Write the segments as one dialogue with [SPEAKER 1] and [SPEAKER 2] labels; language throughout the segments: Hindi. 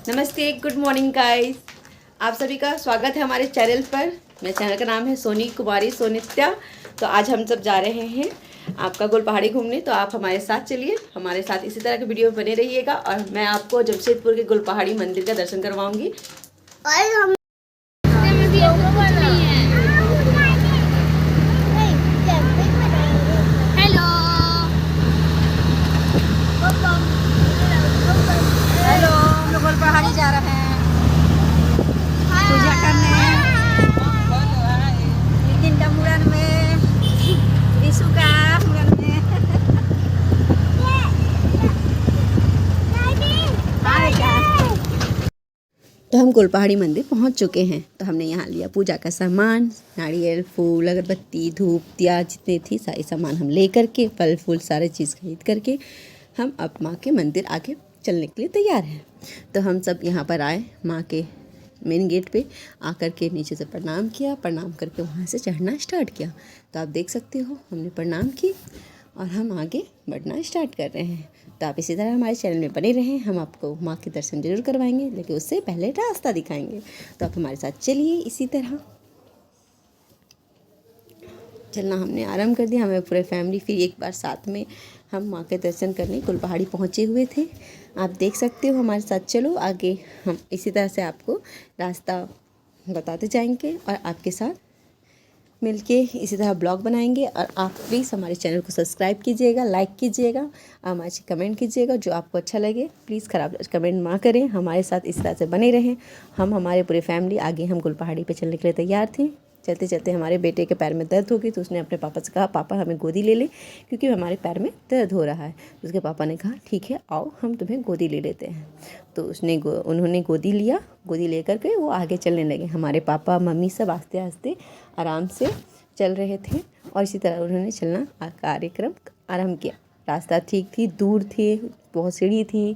[SPEAKER 1] नमस्ते, गुड मॉर्निंग गाइस। आप सभी का स्वागत है हमारे चैनल पर। मेरे चैनल का नाम है सोनी कुमारी सोनित्या। तो आज हम सब जा रहे हैं आपका गोल पहाड़ी घूमने, तो आप हमारे साथ चलिए, हमारे साथ इसी तरह के वीडियो बने रहिएगा और मैं आपको जमशेदपुर के गोल पहाड़ी मंदिर का दर्शन करवाऊंगी। और हम
[SPEAKER 2] पहाड़ी जा रहे हैं पूजा करने। लेकिन मुड़न में विशु का मुड़न में
[SPEAKER 1] तो हम गोल पहाड़ी मंदिर पहुंच चुके हैं। तो हमने यहाँ लिया पूजा का सामान, नारियल, फूल, अगरबत्ती, धूप, दिया, जितनी थी सारी सामान हम ले करके, फल फूल सारे चीज़ खरीद करके हम अब माँ के मंदिर आगे चलने के लिए तैयार हैं। तो हम सब यहाँ पर आए, माँ के मेन गेट पे आकर के नीचे से प्रणाम किया, प्रणाम करके वहाँ से चढ़ना स्टार्ट किया। तो आप देख सकते हो हमने प्रणाम की और हम आगे बढ़ना स्टार्ट कर रहे हैं। तो आप इसी तरह हमारे चैनल में बने रहें, हम आपको माँ के दर्शन जरूर करवाएंगे, लेकिन उससे पहले रास्ता दिखाएंगे। तो आप हमारे साथ चलिए। इसी तरह चलना हमने आरम्भ कर दिया, हमें पूरे फैमिली फिर एक बार साथ में हम माँ के दर्शन करने गोल पहाड़ी पहुँचे हुए थे। आप देख सकते हो हमारे साथ चलो आगे। हम इसी तरह से आपको रास्ता बताते जाएंगे और आपके साथ मिलके इसी तरह ब्लॉग बनाएंगे। और आप प्लीज़ हमारे चैनल को सब्सक्राइब कीजिएगा, लाइक कीजिएगा और हमारे कमेंट कीजिएगा जो आपको अच्छा लगे। प्लीज़ ख़राब कमेंट ना करें, हमारे साथ इस तरह से बने रहें। हम हमारे पूरे फैमिली आगे हम गोल पहाड़ी पे चलने के लिए तैयार थे। चलते चलते हमारे बेटे के पैर में दर्द हो गई, तो उसने अपने पापा से कहा पापा हमें गोदी ले ले, क्योंकि हमारे पैर में दर्द हो रहा है। तो उसके पापा ने कहा ठीक है आओ हम तुम्हें गोदी ले लेते हैं। तो उन्होंने गोदी लिया, गोदी लेकर के वो आगे चलने लगे। हमारे पापा मम्मी सब आस्ते आस्ते आराम से चल रहे थे और इसी तरह उन्होंने चलना कार्यक्रम आरम्भ किया। रास्ता ठीक थी, दूर थे, बहुत सीढ़ी थी,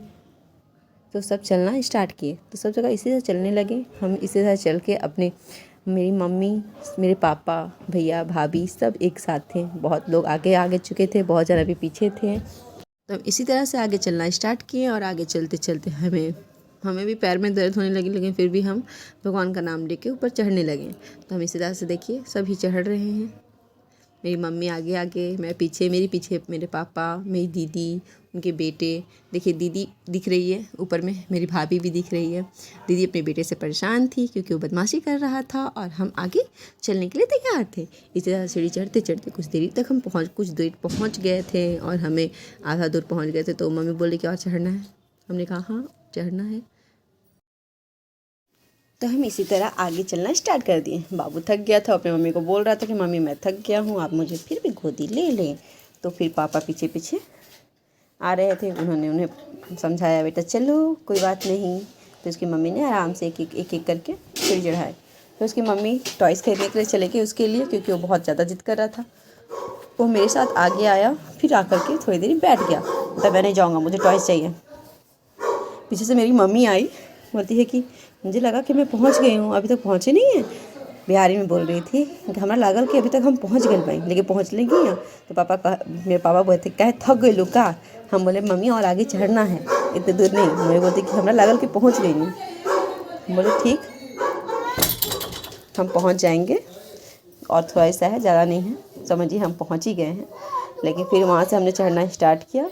[SPEAKER 1] तो सब चलना स्टार्ट किए। तो सब जगह इसी तरह चलने लगे। हम इसी तरह चल के अपने मेरी मम्मी, मेरे पापा, भैया, भाभी सब एक साथ थे। बहुत लोग आगे आगे चुके थे, बहुत ज़्यादा भी पीछे थे। तो इसी तरह से आगे चलना स्टार्ट किए और आगे चलते चलते हमें भी पैर में दर्द होने लगी, लेकिन फिर भी हम भगवान का नाम लेके ऊपर चढ़ने लगे। तो हम इसी तरह से देखिए सभी चढ़ रहे हैं। मेरी मम्मी आगे आगे, मैं पीछे, मेरे पीछे मेरे पापा, मेरी दीदी, उनके बेटे। देखिए दीदी दिख रही है ऊपर में, मेरी भाभी भी दिख रही है। दीदी अपने बेटे से परेशान थी क्योंकि वो बदमाशी कर रहा था और हम आगे चलने के लिए तैयार थे। इसी तरह सीढ़ी चढ़ते चढ़ते कुछ देर पहुँच गए थे और हमें आधा दूर पहुँच गए थे। तो मम्मी बोली कि और चढ़ना है। हमने कहा हाँ चढ़ना है। तो हम इसी तरह आगे चलना स्टार्ट कर दिए। बाबू थक गया था, अपने मम्मी को बोल रहा था कि मम्मी मैं थक गया हूँ, आप मुझे फिर भी गोदी ले लें। तो फिर पापा पीछे पीछे आ रहे थे, उन्होंने उन्हें समझाया बेटा चलो कोई बात नहीं। तो उसकी मम्मी ने आराम से एक एक करके सीढ़ी चढ़ाए। फिर उसकी मम्मी टॉयज़ खरीदने के लिए चले गई उसके लिए, क्योंकि वो बहुत ज़्यादा जिद कर रहा था। वो मेरे साथ आगे आया, फिर आकर के थोड़ी देर बैठ गया। तब मैं नहीं जाऊँगा, मुझे टॉयज़ चाहिए। पीछे से मेरी मम्मी आई, बोलती है कि मुझे लगा कि मैं पहुंच गई हूँ, अभी तक पहुंचे नहीं है। बिहारी में बोल रही थी कि हमारा लागल कि अभी तक हम पहुंच गए भाई, लेकिन पहुंच लेंगे यहाँ। तो मेरे पापा बोलते कहे थक गए लोग का। हम बोले मम्मी और आगे चढ़ना है, इतने दूर नहीं। मम्मी बोलती कि हमारा लागल कि पहुँच गई हूँ। हम बोले ठीक, हम पहुँच जाएंगे और थोड़ा सा है, ज़्यादा नहीं है, समझिए हम पहुँच ही गए हैं। लेकिन फिर वहाँ से हमने चढ़ना स्टार्ट किया।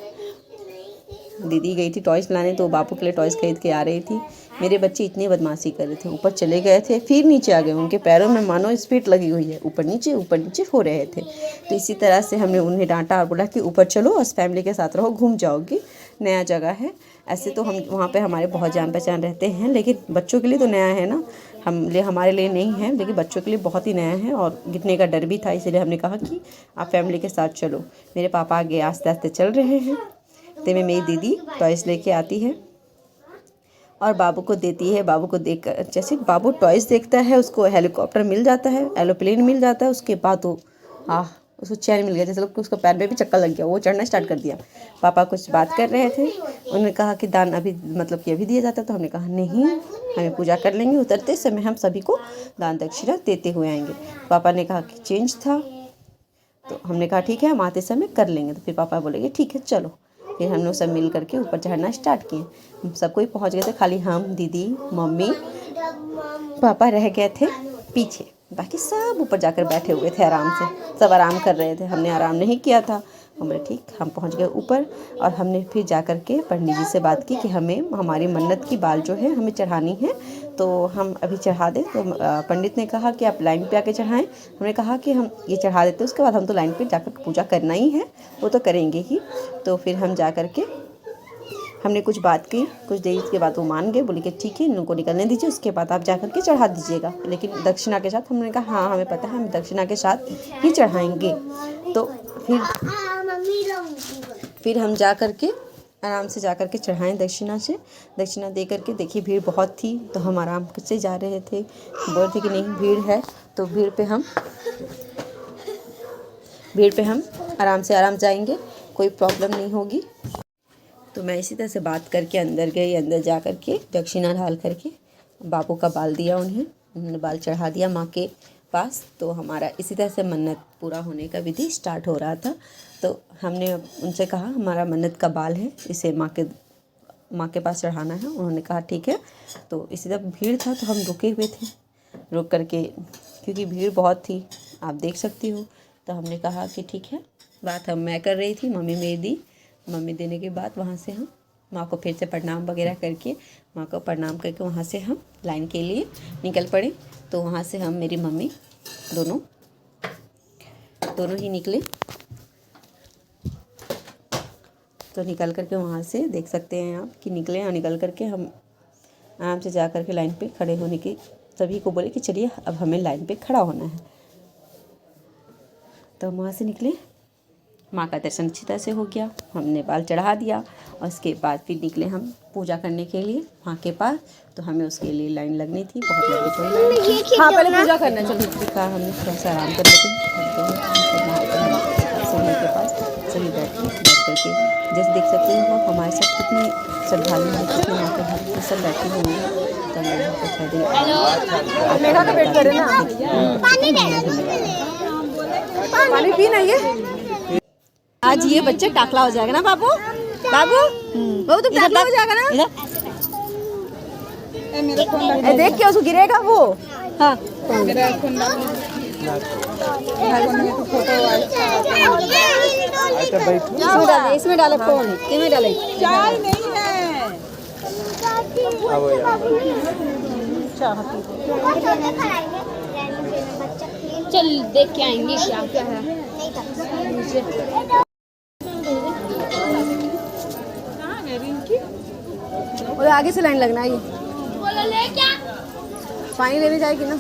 [SPEAKER 1] दीदी गई थी टॉयज़ लाने, तो बापू के लिए टॉयज़ खरीद के आ रही थी। मेरे बच्चे इतनी बदमाशी कर रहे थे, ऊपर चले गए थे फिर नीचे आ गए। उनके पैरों में मानो स्पीड लगी हुई है, ऊपर नीचे हो रहे थे। तो इसी तरह से हमने उन्हें डांटा और बोला कि ऊपर चलो और फैमिली के साथ रहो, घूम जाओगी, नया जगह है। ऐसे तो हम वहाँ पे हमारे बहुत जान पहचान रहते हैं, लेकिन बच्चों के लिए तो नया है ना, हमारे लिए नहीं है, लेकिन बच्चों के लिए बहुत ही नया है और गिरने का डर भी था। इसलिए हमने कहा कि आप फैमिली के साथ चलो। मेरे पापा आगे आस्ते आस्ते चल रहे हैं। ते में मेरी दीदी टॉयज़ लेके आती है और बाबू को देती है। बाबू को देख कर जैसे बाबू टॉयज़ देखता है, उसको हेलीकॉप्टर मिल जाता है, एरोप्लेन मिल जाता है, उसके बाद वो उसको चैन मिल गया, जैसे लोग उसको पैर में भी चक्कर लग गया, वो चढ़ना स्टार्ट कर दिया। पापा कुछ बात कर रहे थे, उन्होंने कहा कि दान अभी मतलब कि अभी दिया जाता है। तो हमने कहा नहीं, हमें पूजा कर लेंगे, उतरते समय हम सभी को दान दक्षिणा देते हुए आएंगे। पापा ने कहा कि चेंज था, तो हमने कहा ठीक है हम आते समय कर लेंगे। तो फिर पापा बोलेंगे ठीक है चलो। फिर हम लोग सब मिल करके ऊपर चढ़ना स्टार्ट किए। सब कोई पहुँच गए थे, खाली हम, दीदी, मम्मी, पापा रह गए थे पीछे। बाकी सब ऊपर जाकर बैठे हुए थे आराम से, सब आराम कर रहे थे। हमने आराम नहीं किया था। हमने ठीक हम पहुंच गए ऊपर और हमने फिर जा कर के पंडित जी से बात की कि हमें हमारी मन्नत की बाल जो है हमें चढ़ानी है, तो हम अभी चढ़ा दें। तो पंडित ने कहा कि आप लाइन पे आके चढ़ाएं। हमने कहा कि हम ये चढ़ा देते, उसके बाद हम तो लाइन पे जाकर पूजा करना ही है, वो तो करेंगे ही। तो फिर हम जा कर के हमने कुछ बात की, कुछ देर के बाद वो मान गए, बोले कि ठीक है इनको निकलने दीजिए, उसके बाद आप जा कर के चढ़ा दीजिएगा, लेकिन दक्षिणा के साथ। हमने कहा हाँ हमें पता है, हम दक्षिणा के साथ ही चढ़ाएंगे। तो फिर हम जा कर के आराम से जा कर के चढ़ाएँ दक्षिणा से। दक्षिणा दे कर के देखिए भीड़ बहुत थी, तो हम आराम से जा रहे थे। बोल रहे थे कि नहीं भीड़ है, तो भीड़ पे हम आराम से जाएंगे, कोई प्रॉब्लम नहीं होगी। तो मैं इसी तरह से बात करके अंदर गई। अंदर जा कर के दक्षिणा डाल करके बाबू का बाल दिया, उन्होंने बाल चढ़ा दिया माँ के पास। तो हमारा इसी तरह से मन्नत पूरा होने का विधि स्टार्ट हो रहा था। तो हमने उनसे कहा हमारा मन्नत का बाल है, इसे माँ के पास चढ़ाना है। उन्होंने कहा ठीक है। तो इसी तरह भीड़ था, तो हम रुके हुए थे, रुक करके, क्योंकि भीड़ बहुत थी, आप देख सकती हो। तो हमने कहा कि ठीक है, बात मैं कर रही थी, मम्मी मेरी दी। मम्मी देने के बाद वहाँ से हम माँ को फिर से प्रणाम वगैरह करके, माँ को प्रणाम करके वहाँ से हम लाइन के लिए निकल पड़े। तो वहाँ से हम, मेरी मम्मी, दोनों ही निकले। तो निकल करके वहाँ से देख सकते हैं आप कि निकले, और निकल करके हम आराम से जा कर के लाइन पे खड़े होने की, सभी को बोले कि चलिए अब हमें लाइन पे खड़ा होना है। तो हम वहाँ से निकले, माँ का दर्शन अच्छी तरह से हो गया, हमने बाल चढ़ा दिया, और उसके बाद फिर निकले हम पूजा करने के लिए माँ के पास। तो हमें उसके लिए लाइन लगनी थी, बहुत लंबी चौड़ी लाइन थी। हाँ पहले पूजा करना चलिए। कहा हमने थोड़ा सा आराम कर लेते समय के पास सभी बैठ करके, जैसे देख सकते हैं वो हमारे साथ कितने श्रद्धालु हैं, कितने माँ के भक्त सब बैठे हुए हैं। तो मेरा का वेट करे ना, पानी पी नहीं है। आज ये बच्चे टाकला हो जाएगा ना बाबू, बाबू तो टाकला हो जाएगा ना। देख के उसको गिरेगा वो। हाँ इसमें डाले फोन, इसमें डाले चाय नहीं है।
[SPEAKER 3] चल देख के आएंगे क्या है।
[SPEAKER 1] और आगे से लाइन लगना है। ये पानी लेने जाएगी ना।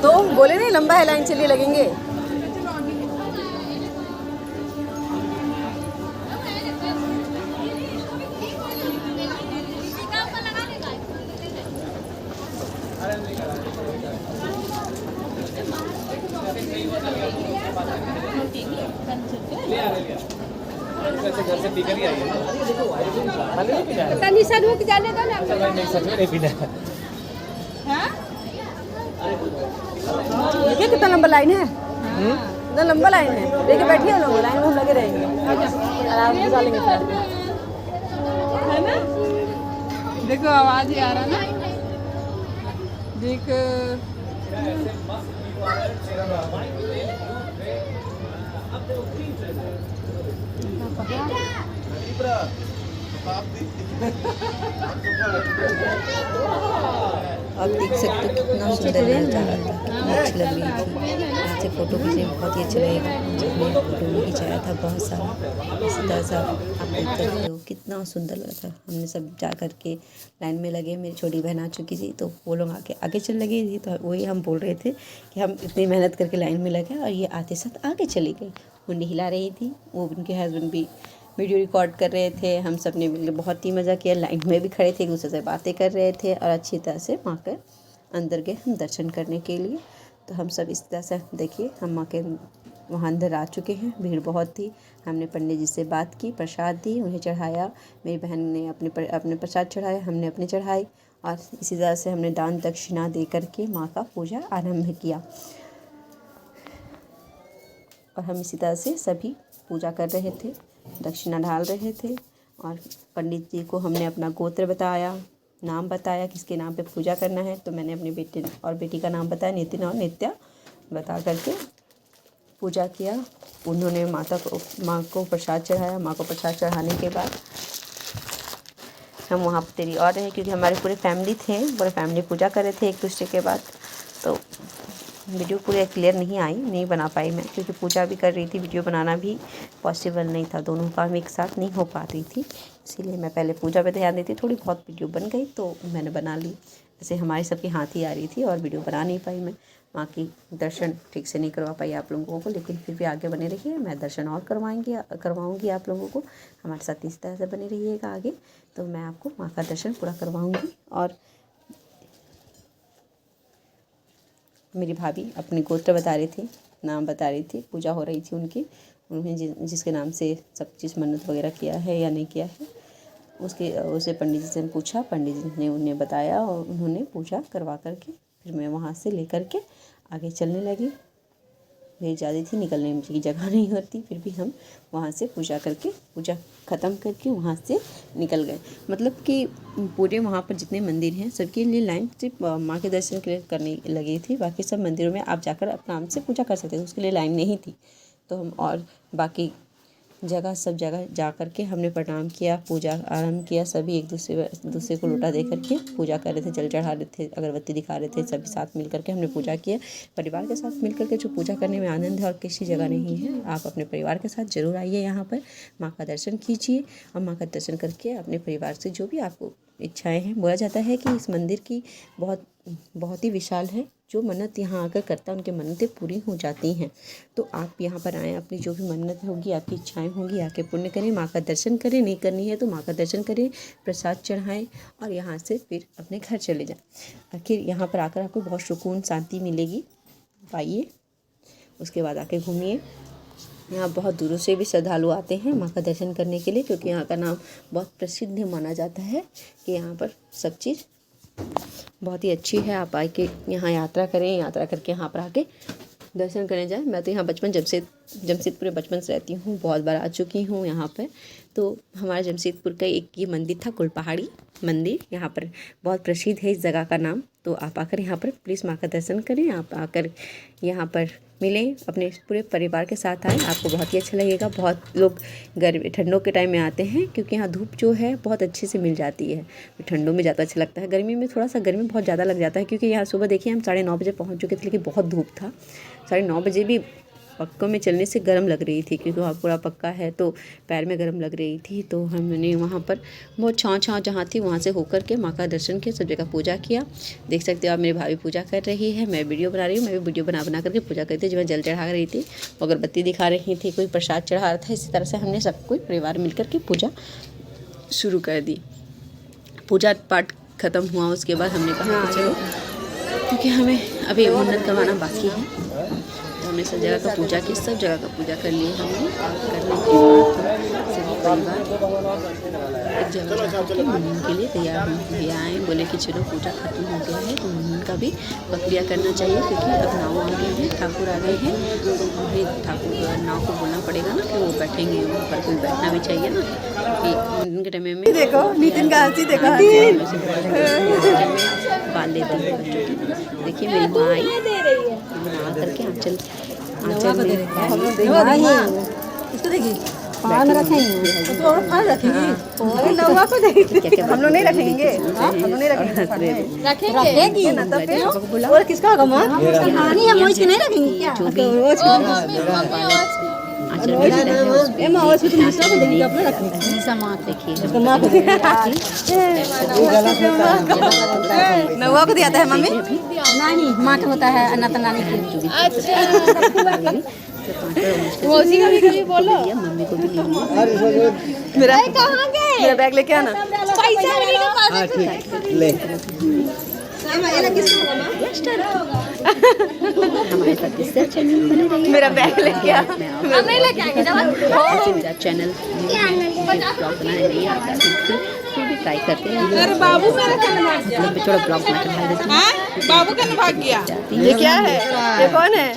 [SPEAKER 1] तो बोले नहीं लंबा है लाइन, चलिए लगेंगे।
[SPEAKER 4] घर से पीकर ही आई है।
[SPEAKER 3] तनिषा रुक जाने दो ना।
[SPEAKER 4] नहीं सच में नहीं पीना है।
[SPEAKER 1] देखिए कितना लंबा लाइन है, कितना लंबा लाइन है। देखिए बैठिए लोग, लाइन में हम लगे रहेंगे, आराम से डालेंगे
[SPEAKER 2] है ना। देखो आवाज ही आ रहा ना, देख
[SPEAKER 1] आप देख सकते हो कितना सुंदर नज़ारा था, कितनी अच्छी लग रही थी। यहाँ से फ़ोटो खींचने में बहुत ही अच्छा लगेगा। हमने फ़ोटो भी खिंचाया था बहुत सारा। इसी तरह से आप देख सकते हो कितना सुंदर लगा था। हमने सब जा कर के लाइन में लगे। मेरी छोटी बहन आ चुकी थी, तो वो लोग आगे चल लगी थी। तो वही हम बोल रहे थे कि हम इतनी मेहनत करके लाइन में लगे और ये आते साथ आगे चली गई। वो हिला रही थी, वो उनके हस्बैंड भी वीडियो रिकॉर्ड कर रहे थे। हम सब ने मिलकर बहुत ही मज़ा किया। लाइन में भी खड़े थे, एक दूसरे से बातें कर रहे थे और अच्छी तरह से माँ के अंदर गए हम दर्शन करने के लिए। तो हम सब इस तरह से देखिए, हम माँ के वहाँ अंदर आ चुके हैं। भीड़ बहुत थी। हमने पंडित जी से बात की, प्रसाद दी, उन्हें चढ़ाया। मेरी बहन ने अपने प्रसाद चढ़ाया, हमने अपने चढ़ाई और इसी तरह से हमने दान दक्षिणा दे करके माँ का पूजा आरंभ किया। और हम इसी तरह से सभी पूजा कर रहे थे, दक्षिणा डाल रहे थे। और पंडित जी को हमने अपना गोत्र बताया, नाम बताया, किसके नाम पे पूजा करना है। तो मैंने अपने बेटे और बेटी का नाम बताया, नितिन और नित्या, बता करके पूजा किया। उन्होंने माँ को प्रसाद चढ़ाया। माँ को प्रसाद चढ़ाने के बाद हम वहाँ पर तेरी और रहे, क्योंकि हमारे पूरे फैमिली पूजा कर रहे थे एक दूसरे के बाद। तो वीडियो पूरे क्लियर नहीं बना पाई मैं, क्योंकि पूजा भी कर रही थी, वीडियो बनाना भी पॉसिबल नहीं था, दोनों काम एक साथ नहीं हो पा रही थी। इसीलिए मैं पहले पूजा पे ध्यान देती, थोड़ी बहुत वीडियो बन गई तो मैंने बना ली। जैसे हमारी सबकी हाथ ही आ रही थी और वीडियो बना नहीं पाई मैं। माँ की दर्शन ठीक से नहीं करवा पाई आप लोगों को, लेकिन फिर भी आगे बने रहिए, मैं दर्शन और करवाऊँगी आप लोगों को। हमारे साथ इस तरह से बने रहिएगा आगे, तो मैं आपको माँ का दर्शन पूरा करवाऊँगी। और मेरी भाभी अपने गोत्र बता रही थी, नाम बता रही थी, पूजा हो रही थी उन्होंने जिसके नाम से सब चीज़ मन्नत वगैरह किया है या नहीं किया है, उसे पंडित जी से पूछा। पंडित जी ने उन्हें बताया और उन्होंने पूजा करवा करके फिर मैं वहाँ से लेकर के आगे चलने लगी। मेरी ज़्यादा थी, निकलने की जगह नहीं होती, फिर भी हम वहाँ से पूजा ख़त्म करके वहाँ से निकल गए। मतलब कि पूरे वहाँ पर जितने मंदिर हैं सबके लिए लाइन सिर्फ माँ के दर्शन के लिए करने लगी थी। बाकी सब मंदिरों में आप जाकर अपने नाम से पूजा कर सकते थे, उसके लिए लाइन नहीं थी। तो हम और बाकी सब जगह जा कर के हमने प्रणाम किया, पूजा आरंभ किया। सभी एक दूसरे को लोटा दे करके पूजा कर रहे थे, जल चढ़ा रहे थे, अगरबत्ती दिखा रहे थे। सभी साथ मिल करके हमने पूजा किया। परिवार के साथ मिल करके जो पूजा करने में आनंद है और किसी जगह नहीं है। आप अपने परिवार के साथ ज़रूर आइए, यहाँ पर माँ का दर्शन कीजिए और माँ का दर्शन करके अपने परिवार से जो भी आपको इच्छाएँ हैं। बोला जाता है कि इस मंदिर की बहुत ही विशाल है, जो मन्नत यहाँ आकर करता है उनकी मन्नतें पूरी हो जाती हैं। तो आप यहाँ पर आएँ, अपनी जो भी मन्नत होगी, आपकी इच्छाएं होंगी, आके पुण्य करें, माँ का दर्शन करें। नहीं करनी है तो माँ का दर्शन करें, प्रसाद चढ़ाएं और यहाँ से फिर अपने घर चले जाएं। आखिर यहाँ पर आकर आपको बहुत सुकून शांति मिलेगी। आइए, उसके बाद आके घूमिए। यहाँ बहुत दूरों से भी श्रद्धालु आते हैं माँ का दर्शन करने के लिए, क्योंकि यहाँ का नाम बहुत प्रसिद्ध माना जाता है कि यहाँ पर सब चीज़ बहुत ही अच्छी है। आप आके यहाँ यात्रा करें, यात्रा करके यहाँ पर आके दर्शन करने जाएं। मैं तो यहाँ जमशेदपुर बचपन से रहती हूँ, बहुत बार आ चुकी हूँ यहाँ पर। तो हमारे जमशेदपुर का एक ये मंदिर था, कुलपहाड़ी मंदिर, यहाँ पर बहुत प्रसिद्ध है इस जगह का नाम। तो आप आकर यहाँ पर प्लीज़ माँ का दर्शन करें। आप आकर यहाँ पर मिलें, अपने पूरे परिवार के साथ आएँ, आपको बहुत ही अच्छा लगेगा। बहुत लोग ठंडों के टाइम में आते हैं, क्योंकि यहाँ धूप जो है बहुत अच्छे से मिल जाती है। ठंडों में ज़्यादा अच्छा लगता है, गर्मी में थोड़ा सा गर्मी बहुत ज़्यादा लग जाता है। क्योंकि यहाँ सुबह देखिए हम 9:30 बजे पहुँच चुके थे, लेकिन बहुत धूप था। 9:30 बजे भी पक्कों में चलने से गर्म लग रही थी, क्योंकि वहाँ पूरा पक्का है तो पैर में गर्म लग रही थी। तो हमने वहाँ पर बहुत छाँव जहाँ थी वहाँ से होकर के माँ का दर्शन किया, सब जगह पूजा किया। देख सकते हो आप, मेरी भाभी पूजा कर रही है, मैं वीडियो बना रही हूँ। मैं भी वीडियो बना करके पूजा करती थी। जो मैं जल चढ़ा रही थी, अगरबत्ती दिखा रही थी, कोई प्रसाद चढ़ा रहा था। इसी तरह से हमने सब कोई परिवार मिल कर के पूजा शुरू कर दी। पूजा पाठ ख़त्म हुआ, उसके बाद हमने कहा चलो, क्योंकि हमें अभी मन्नत करवाना बाकी है। हमने सब जगह का पूजा की, सब जगह का पूजा कर लिए हमने। करने के बाद सभी परिवार एक जगह जाकर मुंडन के लिए तैयार हो आए। बोले कि चलो पूजा खत्म हो गया है तो मुंडन का भी प्रक्रिया करना चाहिए, क्योंकि अब नाव आ गए हैं, ठाकुर आ गए हैं। तो उन्हें ठाकुर नाव को बोलना पड़ेगा ना कि वो बैठेंगे, वहाँ पर कोई बैठना भी चाहिए ना कि मुंडन के टाइम में। देखो नितिन का हंसी, देखो बाल लेते हैं बच्चों की। देखिए मेरी माँ आई, माँ करके आंचल इसको देखिए, पान रखेंगे तो और पान रखेंगे, नौवा को देखिए। हम लोग नहीं रखेंगे, हम लोग नहीं रखेंगे ना, तब फिर और किसका होगा माँ? कहानी हम उसकी नहीं रखेंगे क्या? जो भी नौवा को दिया था मम्मी, नानी माँ का होता है, अन्ना नानी की। मौसी का भी कभी बोलो, मम्मी को भी मेरा बैग लेके आना। पैसा ले हमारे साथ इससे चैनल बने रहिए।
[SPEAKER 3] मेरा बैग लेके आ। हम नहीं लेके आएंगे जब
[SPEAKER 1] ऐसे मेरा चैनल ब्लॉग बनाने नहीं आता फिर भी ट्राई करते हैं।
[SPEAKER 2] अरे बाबू मेरा कल भाग गया।
[SPEAKER 1] मतलब थोड़ा ब्लॉग बना के डाल देती हूँ।
[SPEAKER 2] हाँ बाबू कल भाग गया।
[SPEAKER 3] ये क्या है? ये कौन है?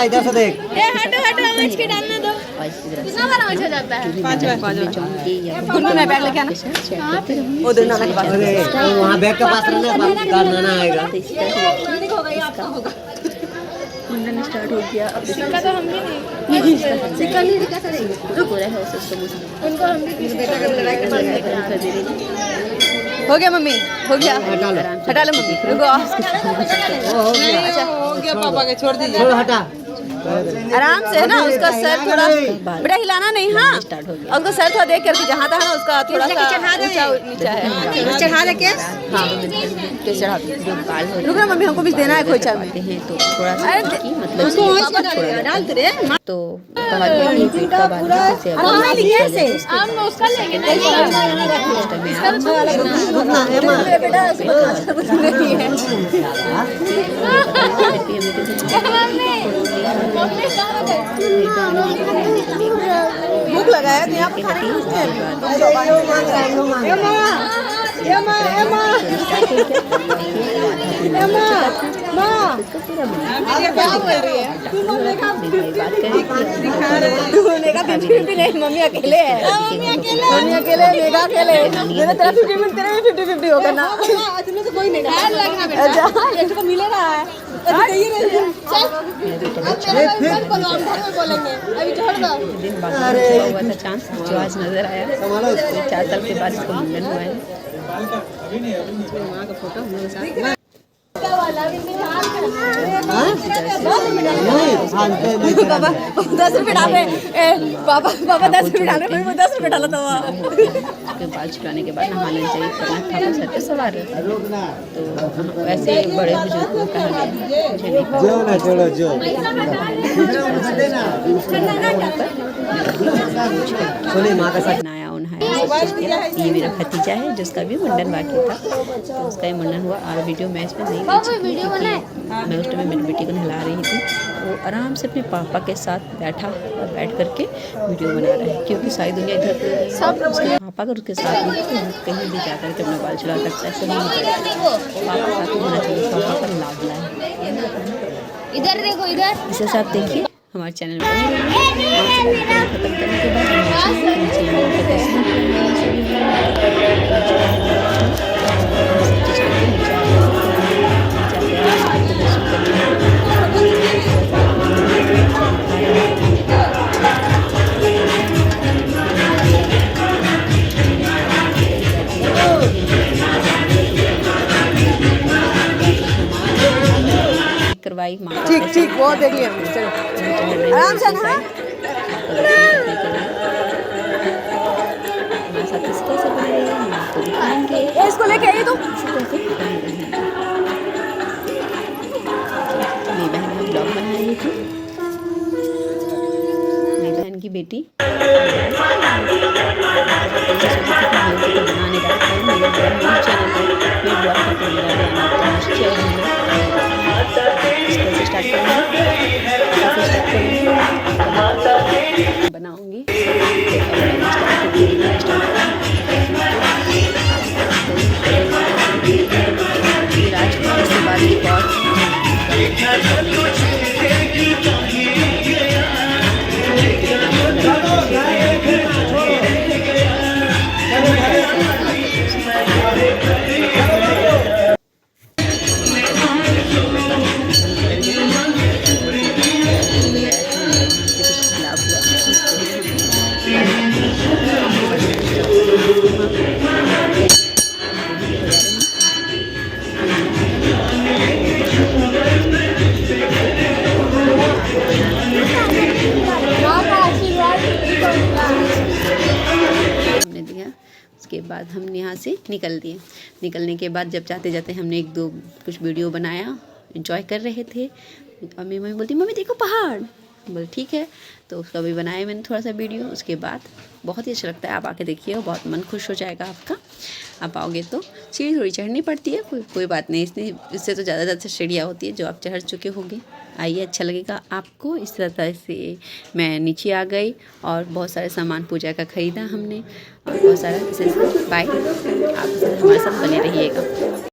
[SPEAKER 4] इधर से देख।
[SPEAKER 3] ए हटो हटो आवाज के डालने दो। कितना बार आवाज हो जाता है?
[SPEAKER 2] पाँच बार।
[SPEAKER 1] गुल्लू
[SPEAKER 2] मैं बैग लेके आना।
[SPEAKER 1] वो दो नाना के पास
[SPEAKER 4] वहाँ बैग के पास रहना, नाना आएगा।
[SPEAKER 1] मुंडन स्टार्ट हो गया। अब
[SPEAKER 3] सिक्का तो हम भी नहीं।
[SPEAKER 1] सिक्का नहीं दिखा था रुक रहा है उसको मुझे
[SPEAKER 3] उनको हम भी बेटा का लड़ाई के बाद
[SPEAKER 2] हो गया मम्मी हो गया। हटा लो मम्मी रुको।
[SPEAKER 4] हो गया
[SPEAKER 2] पापा के छोड़ दीजिए।
[SPEAKER 4] छोड़ हटा।
[SPEAKER 2] आराम से है ना उसका सर थोड़ा बेटा हिलाना नहीं। हाँ उसको सर थोड़ा देख करके जहाँ तक है ना उसका थोड़ा सा ऊंचा नीचा है। चढ़ा दे केस। हाँ केस चढ़ा दो। रुक ना मम्मी हमको भी देना है खोइचा में।
[SPEAKER 1] हैं तो थोड़ा सा मतलब
[SPEAKER 2] डाल दे रे।
[SPEAKER 1] तो कहा गया कि पेट का बाल से
[SPEAKER 3] हम उसका लेंगे ना।
[SPEAKER 2] बेटा भूख लगाया तो यहाँ पर खाने की मम्मी अकेले है। मम्मी अकेले मेगा अकेले मेरे तरफ 50 तेरे में 50-50 होगा ना। कोई नहीं अच्छा मिले रहा है।
[SPEAKER 1] दिन बाद हुआ था चांस जो आज नजर आया। 4 साल के बाद इसको मुंडन हुआ है।
[SPEAKER 2] पापा 10 रुपए डाले। पापा 10 रुपए डाले। 10 रुपए डाला था।
[SPEAKER 1] उसके बाल छुड़ाने के बाद नहा लेना चाहिए करना था सर पे सवार। तो वैसे बड़े बुजुर्ग को कहा गया
[SPEAKER 4] जो ना छोड़ो जो। सोनी माँ का साथ
[SPEAKER 1] नया ये मेरा भतीजा है जिसका भी मुंडन बाकी था। तो उसका ही मुंडन हुआ और वीडियो मैं इसमें नहीं ली क्योंकि मैं उस टाइम मेरी बेटी को नहला रही थी। वो आराम से अपने पापा के साथ बैठा और बैठ करके वीडियो बना रहा है क्योंकि सारी दुनिया इधर सब उसके पापा का उसके साथ में कहीं भी जा कर के अपना बाल चला सकता है। सही नहीं करता पापा साथ में होना चाहिए। पापा का लाडला है।
[SPEAKER 3] इधर देखो इधर।
[SPEAKER 1] इसे आप देखिए हमारे चैनल में खत्म करने के बाद करवाई माँ
[SPEAKER 2] ठीक ठीक वो देख लिया हमने। चलो आराम से ना। इसको लेके आई तुम।
[SPEAKER 1] मेरी बहन ने ब्लॉग बना रही थी। मेरी बहन की बेटी बनाने का चैनल पर मैं ब्लॉग करके बनाऊंगी। राजकुमार से बात की बहुत हमने दिया। उसके बाद हम यहाँ से निकल दिए। निकलने के बाद जब जाते जाते हमने 1-2 कुछ वीडियो बनाया, एंजॉय कर रहे थे। और मेरी मम्मी बोलती मम्मी देखो पहाड़।
[SPEAKER 2] बोले ठीक है, तो उसका भी बनाया मैंने थोड़ा सा वीडियो। उसके बाद बहुत ही अच्छा लगता है, आप आके देखिएगा, बहुत मन खुश हो जाएगा आपका। आप आओगे तो सीढ़ी थोड़ी चढ़नी पड़ती है, कोई बात नहीं, इससे तो ज़्यादा सीढ़ियाँ होती है जो आप चढ़ चुके होंगे। आइए, अच्छा लगेगा आपको। इस तरह से मैं नीचे आ गई और बहुत सारे सामान पूजा का ख़रीदा हमने और बहुत सारा। बाय, आप हमारे साथ बने रहिएगा।